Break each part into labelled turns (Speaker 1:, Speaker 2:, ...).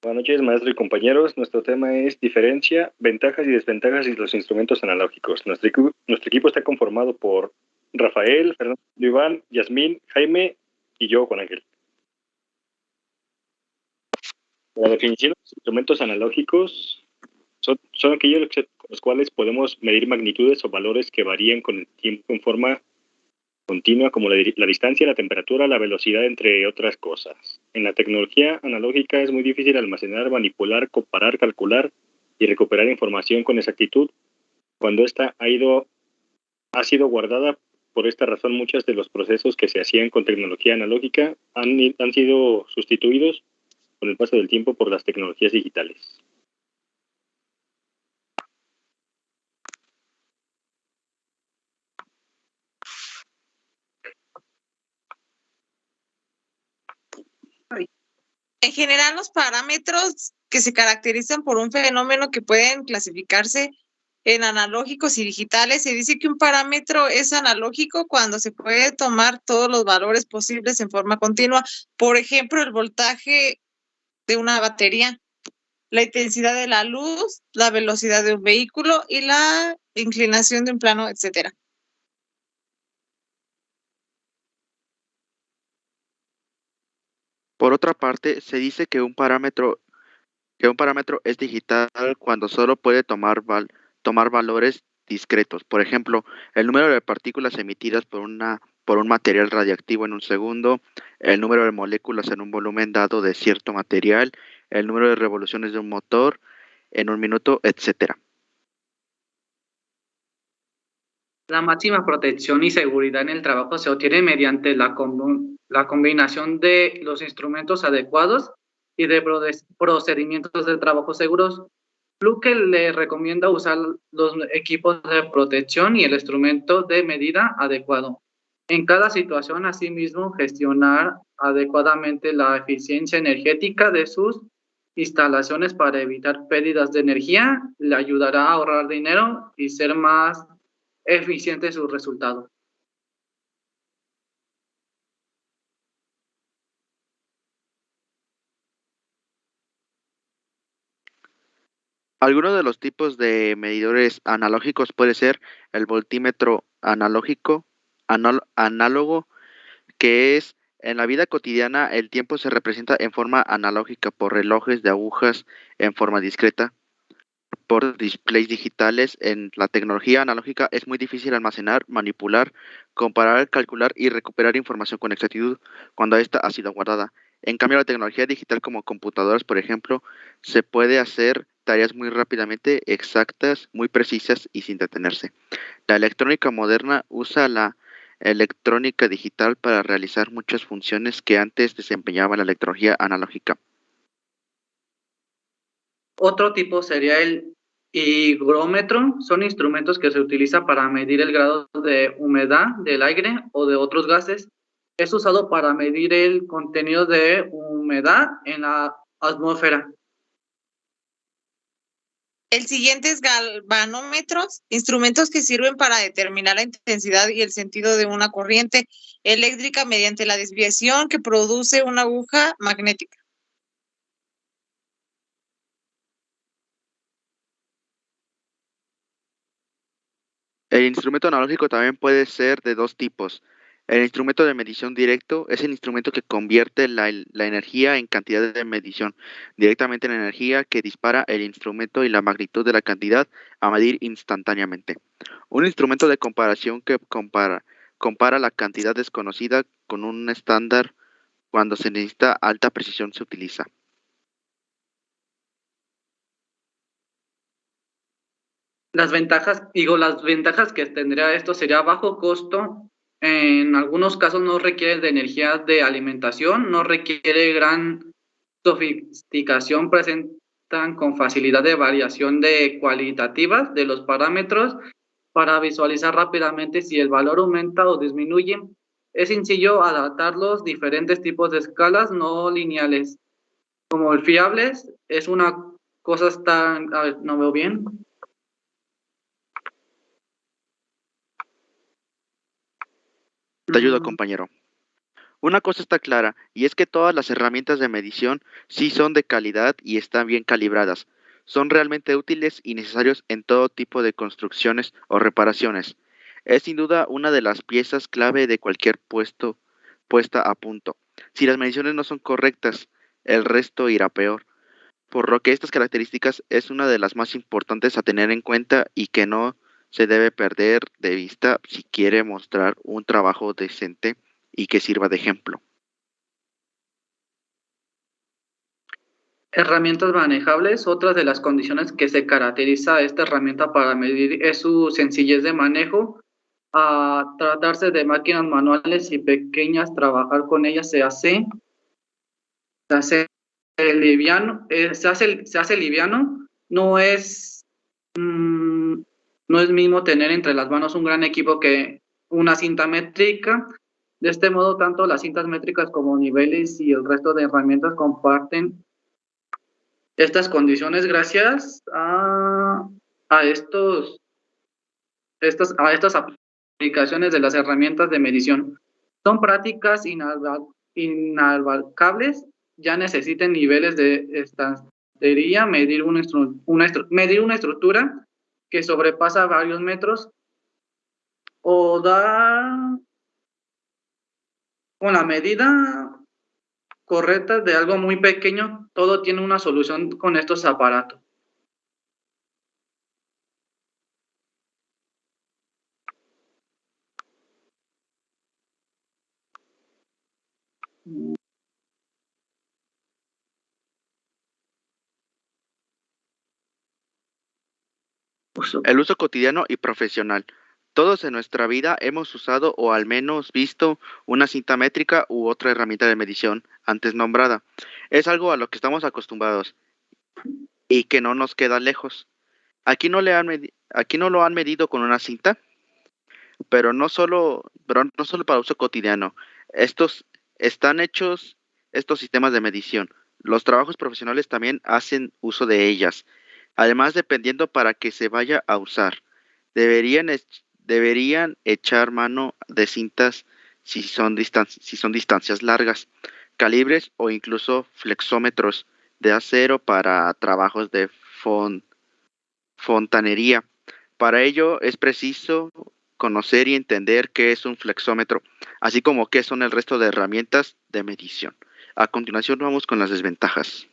Speaker 1: Buenas noches, maestro y compañeros. Nuestro tema es diferencia, ventajas y desventajas de los instrumentos analógicos. Nuestro equipo está conformado por Rafael, Fernando, Iván, Yasmín, Jaime y yo, Juan Ángel. La definición de los instrumentos analógicos son aquellos con los cuales podemos medir magnitudes o valores que varían con el tiempo en forma continua, como la distancia, la temperatura, la velocidad, entre otras cosas. En la tecnología analógica es muy difícil almacenar, manipular, comparar, calcular y recuperar información con exactitud cuando ésta ha sido guardada. Por esta razón, muchos de los procesos que se hacían con tecnología analógica han sido sustituidos con el paso del tiempo por las tecnologías digitales.
Speaker 2: En general, los parámetros que se caracterizan por un fenómeno que pueden clasificarse en analógicos y digitales, se dice que un parámetro es analógico cuando se puede tomar todos los valores posibles en forma continua. Por ejemplo, el voltaje de una batería, la intensidad de la luz, la velocidad de un vehículo y la inclinación de un plano, etcétera.
Speaker 3: Por otra parte, se dice que un parámetro es digital cuando solo puede tomar valores discretos. Por ejemplo, el número de partículas emitidas por un material radiactivo en un segundo, el número de moléculas en un volumen dado de cierto material, el número de revoluciones de un motor en un minuto, etc.
Speaker 4: La máxima protección y seguridad en el trabajo se obtiene mediante la combinación de los instrumentos adecuados y de procedimientos de trabajo seguros. Fluke le recomienda usar los equipos de protección y el instrumento de medida adecuado. En cada situación, asimismo, gestionar adecuadamente la eficiencia energética de sus instalaciones para evitar pérdidas de energía, le ayudará a ahorrar dinero y ser más eficiente sus resultados.
Speaker 3: Algunos de los tipos de medidores analógicos puede ser el voltímetro análogo, que es en la vida cotidiana el tiempo se representa en forma analógica por relojes de agujas en forma discreta, por displays digitales. En la tecnología analógica es muy difícil almacenar, manipular, comparar, calcular y recuperar información con exactitud cuando ésta ha sido guardada. En cambio, la tecnología digital como computadoras, por ejemplo, se puede hacer tareas muy rápidamente, exactas, muy precisas y sin detenerse. La electrónica moderna usa la electrónica digital para realizar muchas funciones que antes desempeñaba la electrónica analógica.
Speaker 4: Otro tipo sería el higrómetro. Son instrumentos que se utilizan para medir el grado de humedad del aire o de otros gases. Es usado para medir el contenido de humedad en la atmósfera.
Speaker 2: El siguiente es galvanómetros, instrumentos que sirven para determinar la intensidad y el sentido de una corriente eléctrica mediante la desviación que produce una aguja magnética.
Speaker 3: El instrumento analógico también puede ser de dos tipos. El instrumento de medición directo es el instrumento que convierte la energía en cantidad de medición directamente en energía que dispara el instrumento y la magnitud de la cantidad a medir instantáneamente. Un instrumento de comparación que compara la cantidad desconocida con un estándar cuando se necesita alta precisión se utiliza.
Speaker 4: Las ventajas que tendría esto sería bajo costo. En algunos casos no requiere de energía de alimentación, no requiere gran sofisticación, presentan con facilidad de variación de cualitativas de los parámetros para visualizar rápidamente si el valor aumenta o disminuye. Es sencillo adaptar los diferentes tipos de escalas no lineales. Como el fiables, es una cosa tan... A ver, no veo bien.
Speaker 3: Te ayudo, compañero. Una cosa está clara, y es que todas las herramientas de medición sí son de calidad y están bien calibradas. Son realmente útiles y necesarios en todo tipo de construcciones o reparaciones. Es sin duda una de las piezas clave de cualquier puesta a punto. Si las mediciones no son correctas, el resto irá peor. Por lo que estas características es una de las más importantes a tener en cuenta y que no se debe perder de vista si quiere mostrar un trabajo decente y que sirva de ejemplo.
Speaker 4: Herramientas manejables. Otra de las condiciones que se caracteriza a esta herramienta para medir es su sencillez de manejo. A tratarse de máquinas manuales y pequeñas, trabajar con ellas se hace liviano, se hace liviano. No es mismo tener entre las manos un gran equipo que una cinta métrica. De este modo, tanto las cintas métricas como niveles y el resto de herramientas comparten estas condiciones gracias a estas aplicaciones de las herramientas de medición. Son prácticas inabarcables, ya necesiten niveles de estantería, medir una estructura que sobrepasa varios metros o dar una medida correcta de algo muy pequeño. Todo tiene una solución con estos aparatos.
Speaker 3: El uso cotidiano y profesional. Todos en nuestra vida hemos usado o al menos visto una cinta métrica u otra herramienta de medición antes nombrada. Es algo a lo que estamos acostumbrados y que no nos queda lejos. Aquí no lo han medido con una cinta, pero no solo para uso cotidiano. Estos están hechos estos sistemas de medición. Los trabajos profesionales también hacen uso de ellas. Además, dependiendo para qué se vaya a usar, deberían echar mano de cintas si son distancias largas, calibres o incluso flexómetros de acero para trabajos de fontanería. Para ello es preciso conocer y entender qué es un flexómetro, así como qué son el resto de herramientas de medición. A continuación vamos con las desventajas.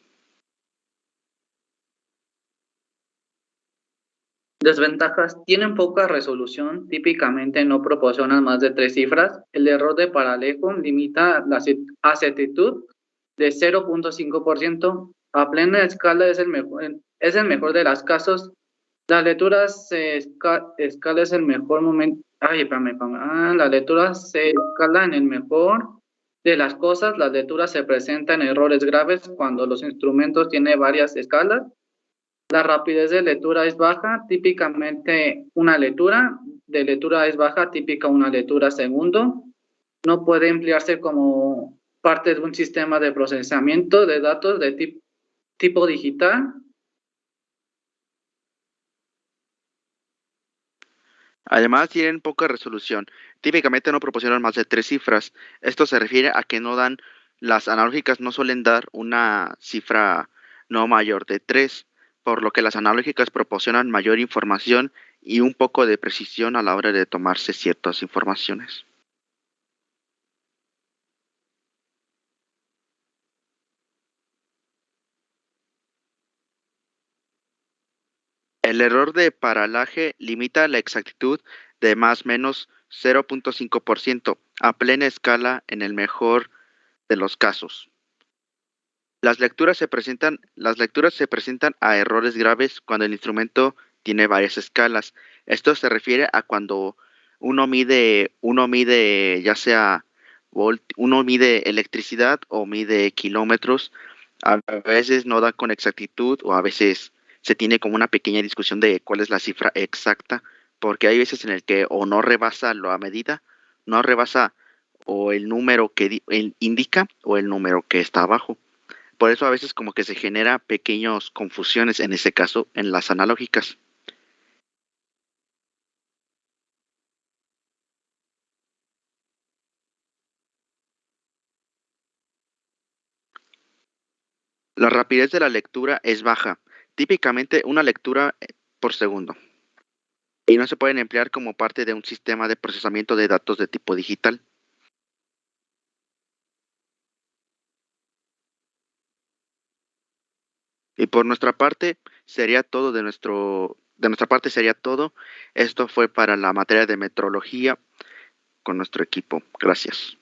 Speaker 4: Desventajas: tienen poca resolución, típicamente no proporcionan más de 3 cifras. El error de paralejo limita la acetitud de 0.5%. A plena escala es el mejor de los casos. Las lecturas escala es el mejor momento. Las lecturas se escala en el mejor de las cosas. Las lecturas se presentan errores graves cuando los instrumentos tienen varias escalas. La rapidez de lectura es baja, típicamente una lectura de lectura es baja, típica una lectura segundo. No puede emplearse como parte de un sistema de procesamiento de datos de tipo digital.
Speaker 3: Además, tienen poca resolución. Típicamente no proporcionan más de 3 cifras. Esto se refiere a que las analógicas no suelen dar una cifra no mayor de 3, por lo que las analógicas proporcionan mayor información y un poco de precisión a la hora de tomarse ciertas informaciones. El error de paralaje limita la exactitud de más o menos 0.5% a plena escala en el mejor de los casos. Las lecturas se presentan a errores graves cuando el instrumento tiene varias escalas. Esto se refiere a cuando uno mide uno mide electricidad o mide kilómetros. A veces no da con exactitud o a veces se tiene como una pequeña discusión de cuál es la cifra exacta, porque hay veces en el que o no rebasa la medida, no rebasa o el número que indica o el número que está abajo. Por eso a veces como que se genera pequeñas confusiones, en ese caso, en las analógicas. La rapidez de la lectura es baja, típicamente una lectura por segundo, y no se pueden emplear como parte de un sistema de procesamiento de datos de tipo digital. Y por nuestra parte sería todo de nuestra parte sería todo. Esto fue para la materia de metrología con nuestro equipo. Gracias.